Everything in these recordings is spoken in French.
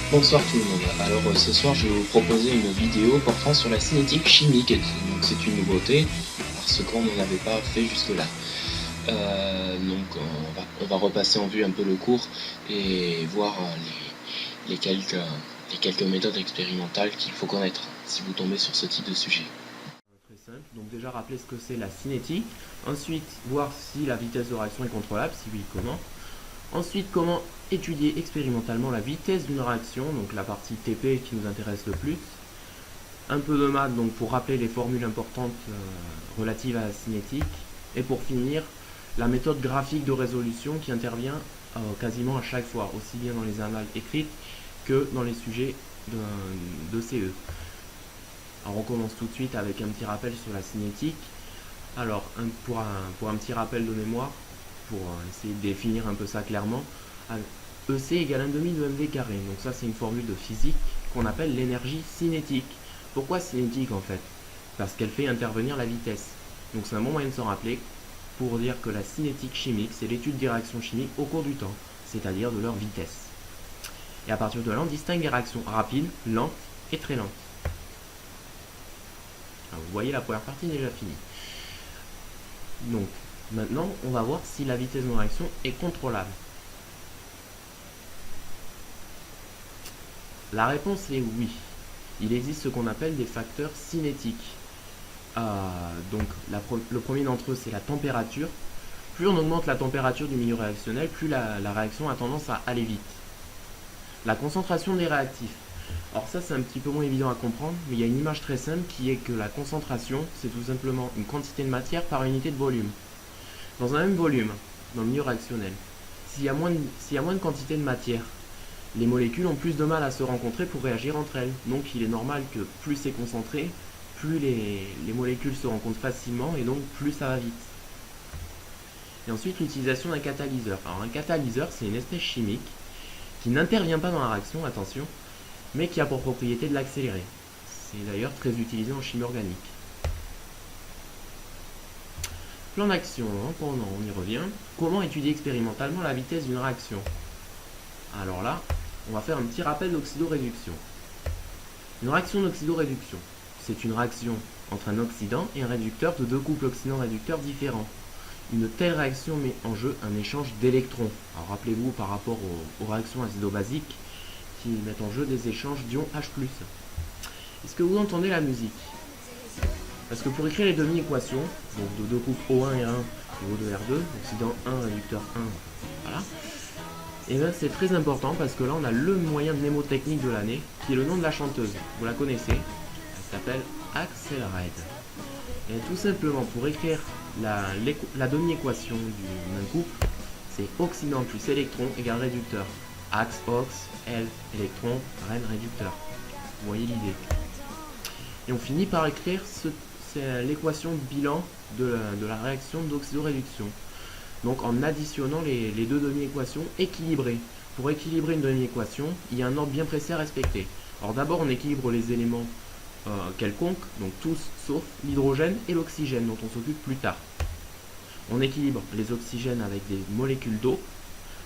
Bonsoir tout le monde. Alors ce soir je vais vous proposer une vidéo portant sur la cinétique chimique. Donc c'est une nouveauté parce qu'on n'en avait pas fait jusque-là. On va repasser en vue un peu le cours et voir les quelques méthodes expérimentales qu'il faut connaître si vous tombez sur ce type de sujet. Très simple, donc déjà rappeler ce que c'est la cinétique, ensuite voir si la vitesse de réaction est contrôlable, si oui comment, ensuite comment étudier expérimentalement la vitesse d'une réaction, donc la partie TP qui nous intéresse le plus, un peu de maths donc pour rappeler les formules importantes relatives à la cinétique, et pour finir la méthode graphique de résolution qui intervient quasiment à chaque fois, aussi bien dans les annales écrites que dans les sujets de CE. Alors on commence tout de suite avec un petit rappel sur la cinétique. Alors pour un petit rappel de mémoire, pour essayer de définir un peu ça clairement, EC égale 1 demi de mv carré. Donc ça c'est une formule de physique qu'on appelle l'énergie cinétique. Pourquoi cinétique en fait? Parce qu'elle fait intervenir la vitesse. Donc c'est un bon moyen de s'en rappeler pour dire que la cinétique chimique, c'est l'étude des réactions chimiques au cours du temps, c'est-à-dire de leur vitesse. Et à partir de là, on distingue les réactions rapides, lentes et très lentes. Alors, vous voyez, la première partie est déjà finie. Donc, maintenant, on va voir si la vitesse de réaction est contrôlable. La réponse est oui. Il existe ce qu'on appelle des facteurs cinétiques. Le premier d'entre eux, c'est la température. Plus on augmente la température du milieu réactionnel, plus la réaction a tendance à aller vite. La concentration des réactifs. Alors ça, c'est un petit peu moins évident à comprendre, mais il y a une image très simple qui est que la concentration, c'est tout simplement une quantité de matière par unité de volume. Dans un même volume, dans le milieu réactionnel, s'il y a moins de quantité de matière, les molécules ont plus de mal à se rencontrer pour réagir entre elles. Donc il est normal que plus c'est concentré, plus les molécules se rencontrent facilement et donc plus ça va vite. Et ensuite l'utilisation d'un catalyseur. Alors un catalyseur, c'est une espèce chimique qui n'intervient pas dans la réaction, attention, mais qui a pour propriété de l'accélérer. C'est d'ailleurs très utilisé en chimie organique. Plan d'action, on y revient. Comment étudier expérimentalement la vitesse d'une réaction? Alors là, on va faire un petit rappel d'oxydoréduction. Une réaction d'oxydoréduction, c'est une réaction entre un oxydant et un réducteur de deux couples oxydant-réducteurs différents. Une telle réaction met en jeu un échange d'électrons. Alors rappelez-vous par rapport aux réactions acido-basiques qui mettent en jeu des échanges d'ions H+. Est-ce que vous entendez la musique? Parce que pour écrire les demi-équations, donc de deux couples O1 et 1 et O2R2, oxydant 1, réducteur 1, voilà, et bien c'est très important parce que là on a le moyen mnémotechnique de l'année qui est le nom de la chanteuse. Vous la connaissez, elle s'appelle Axel Red. Et tout simplement pour écrire la demi-équation d'un couple, c'est oxydant plus électron égale réducteur. Axe, ox, L, électron, Ren, réducteur. Vous voyez l'idée. Et on finit par écrire l'équation de bilan de la réaction d'oxydoréduction. Donc en additionnant les deux demi-équations équilibrées. Pour équilibrer une demi-équation, il y a un ordre bien précis à respecter. Alors d'abord on équilibre les éléments quelconques, donc tous sauf l'hydrogène et l'oxygène dont on s'occupe plus tard. On équilibre les oxygènes avec des molécules d'eau,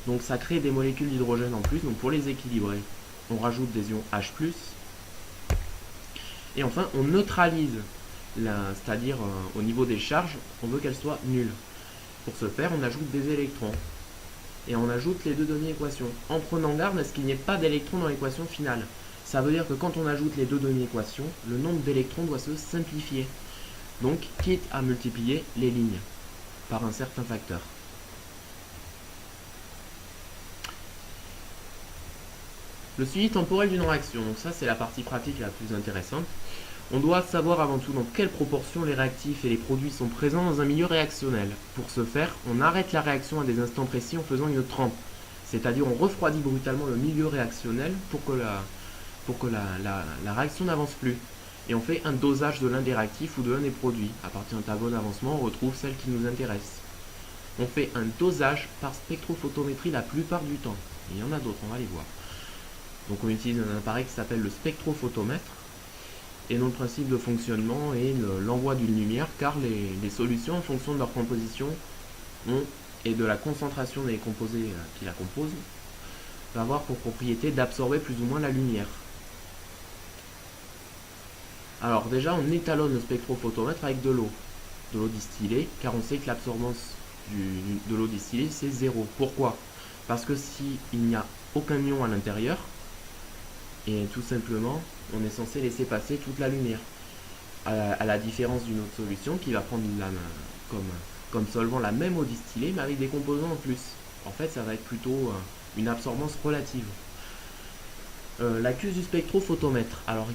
donc ça crée des molécules d'hydrogène en plus, donc pour les équilibrer, on rajoute des ions H+, et enfin on neutralise, c'est-à-dire au niveau des charges, on veut qu'elles soient nulles. Pour ce faire, on ajoute des électrons, et on ajoute les deux demi-équations, en prenant garde à ce qu'il n'y ait pas d'électrons dans l'équation finale. Ça veut dire que quand on ajoute les deux demi-équations, le nombre d'électrons doit se simplifier. Donc, quitte à multiplier les lignes par un certain facteur. Le suivi temporel d'une réaction, donc ça c'est la partie pratique la plus intéressante. On doit savoir avant tout dans quelle proportion les réactifs et les produits sont présents dans un milieu réactionnel. Pour ce faire, on arrête la réaction à des instants précis en faisant une trempe. C'est-à-dire on refroidit brutalement le milieu réactionnel pour que la réaction n'avance plus. Et on fait un dosage de l'un des réactifs ou de l'un des produits. À partir d'un tableau d'avancement, on retrouve celle qui nous intéresse. On fait un dosage par spectrophotométrie la plupart du temps. Et il y en a d'autres, on va les voir. Donc on utilise un appareil qui s'appelle le spectrophotomètre. Et dont le principe de fonctionnement est l'envoi d'une lumière, car les solutions, en fonction de leur composition et de la concentration des composés qui la composent, va avoir pour propriété d'absorber plus ou moins la lumière. Alors déjà, on étalonne le spectrophotomètre avec de l'eau distillée, car on sait que l'absorbance de l'eau distillée, c'est 0. Pourquoi? Parce que s'il n'y a aucun ion à l'intérieur, et tout simplement, on est censé laisser passer toute la lumière. À la différence d'une autre solution qui va prendre comme solvant la même eau distillée, mais avec des composants en plus. En fait, ça va être plutôt une absorbance relative. L'accuse du spectrophotomètre. Alors,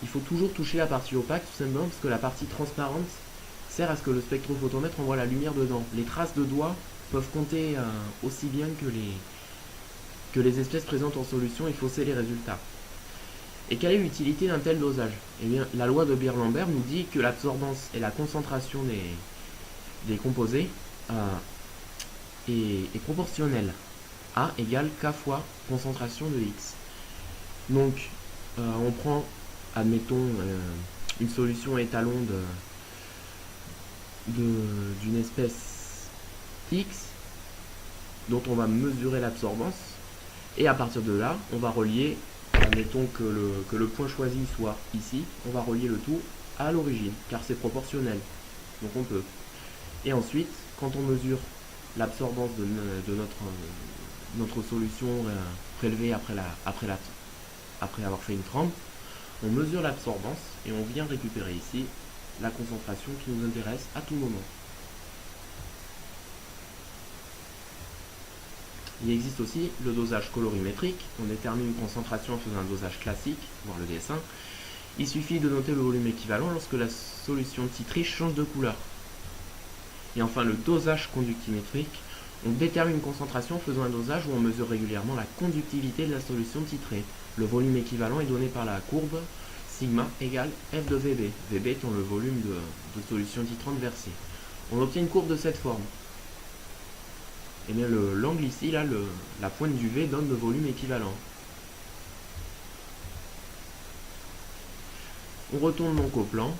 il faut toujours toucher la partie opaque, tout simplement parce que la partie transparente sert à ce que le spectrophotomètre envoie la lumière dedans. Les traces de doigts peuvent compter aussi bien que les espèces présentes en solution et fausser les résultats. Et quelle est l'utilité d'un tel dosage? Eh bien, la loi de Beer-Lambert nous dit que l'absorbance et la concentration des composés est proportionnelle. A égale K fois concentration de X. Donc, on prend, admettons, une solution étalon d'une espèce X, dont on va mesurer l'absorbance, et à partir de là, on va relier, admettons que le point choisi soit ici, on va relier le tout à l'origine, car c'est proportionnel, donc on peut. Et ensuite, quand on mesure l'absorbance de notre solution prélevée après avoir fait une trempe, on mesure l'absorbance et on vient récupérer ici la concentration qui nous intéresse à tout moment. Il existe aussi le dosage colorimétrique. On détermine une concentration en faisant un dosage classique, voire le dessin. Il suffit de noter le volume équivalent lorsque la solution titrée change de couleur. Et enfin, le dosage conductimétrique. On détermine une concentration en faisant un dosage où on mesure régulièrement la conductivité de la solution titrée. Le volume équivalent est donné par la courbe sigma égale F de VB, VB étant le volume de solution titrante versée. On obtient une courbe de cette forme. Et bien l'angle ici, là, la pointe du V donne le volume équivalent. On retourne donc au plan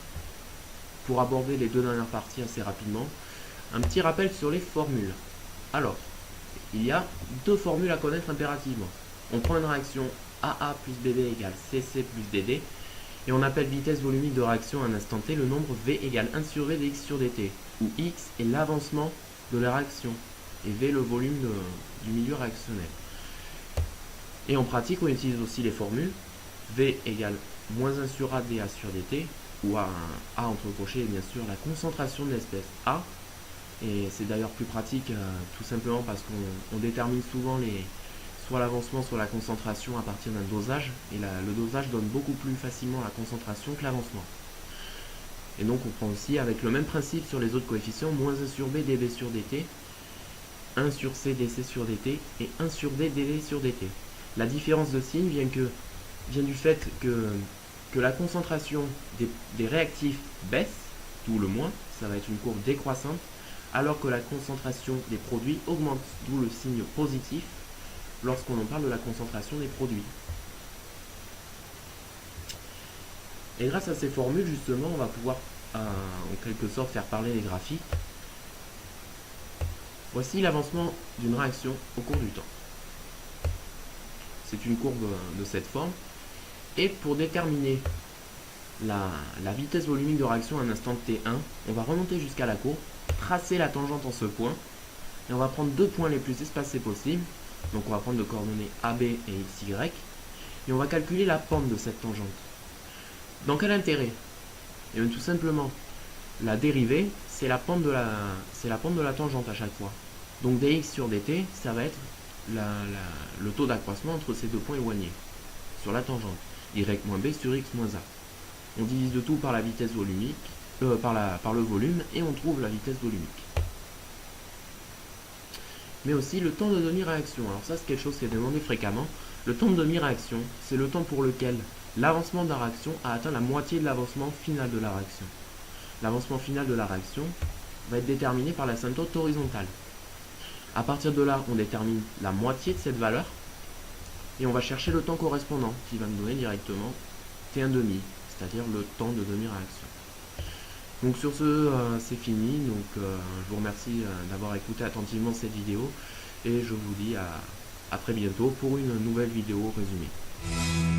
pour aborder les deux dernières parties assez rapidement. Un petit rappel sur les formules. Alors, il y a deux formules à connaître impérativement. On prend une réaction AA plus BB égale CC plus DD et on appelle vitesse volumique de réaction à un instant T le nombre V égale 1 sur V dx sur dt, où X est l'avancement de la réaction et V le volume du milieu réactionnel. Et en pratique, on utilise aussi les formules V égale moins 1 sur A dA sur dt, où A entre crochets est bien sûr la concentration de l'espèce A. Et c'est d'ailleurs plus pratique tout simplement parce qu'on détermine souvent soit l'avancement, soit la concentration à partir d'un dosage. Et le dosage donne beaucoup plus facilement la concentration que l'avancement. Et donc on prend aussi avec le même principe sur les autres coefficients, moins 1 sur B dB sur dt, 1 sur C dC sur dt et 1 sur D dD sur dt. La différence de signe vient du fait que la concentration des réactifs baisse, d'où le moins, ça va être une courbe décroissante, alors que la concentration des produits augmente, d'où le signe positif lorsqu'on en parle de la concentration des produits. Et grâce à ces formules, justement, on va pouvoir en quelque sorte faire parler les graphiques. Voici l'avancement d'une réaction au cours du temps. C'est une courbe de cette forme. Et pour déterminer la vitesse volumique de réaction à un instant T1, on va remonter jusqu'à la courbe, tracer la tangente en ce point, et on va prendre deux points les plus espacés possibles. Donc on va prendre les coordonnées AB et XY, et on va calculer la pente de cette tangente. Dans quel intérêt? Et bien tout simplement, la dérivée, c'est la pente de la tangente à chaque fois. Donc dx sur dt, ça va être le taux d'accroissement entre ces deux points éloignés, sur la tangente. Y moins b sur x moins a. On divise de tout par la vitesse volumique, par le volume, et on trouve la vitesse volumique. Mais aussi le temps de demi-réaction. Alors ça, c'est quelque chose qui est demandé fréquemment. Le temps de demi-réaction, c'est le temps pour lequel l'avancement de la réaction a atteint la moitié de l'avancement final de la réaction. L'avancement final de la réaction va être déterminé par l'asymptote horizontale. À partir de là, on détermine la moitié de cette valeur et on va chercher le temps correspondant qui va nous donner directement T1 demi, c'est-à-dire le temps de demi-réaction. Donc sur ce, c'est fini. Donc je vous remercie d'avoir écouté attentivement cette vidéo et je vous dis à à très bientôt pour une nouvelle vidéo résumée.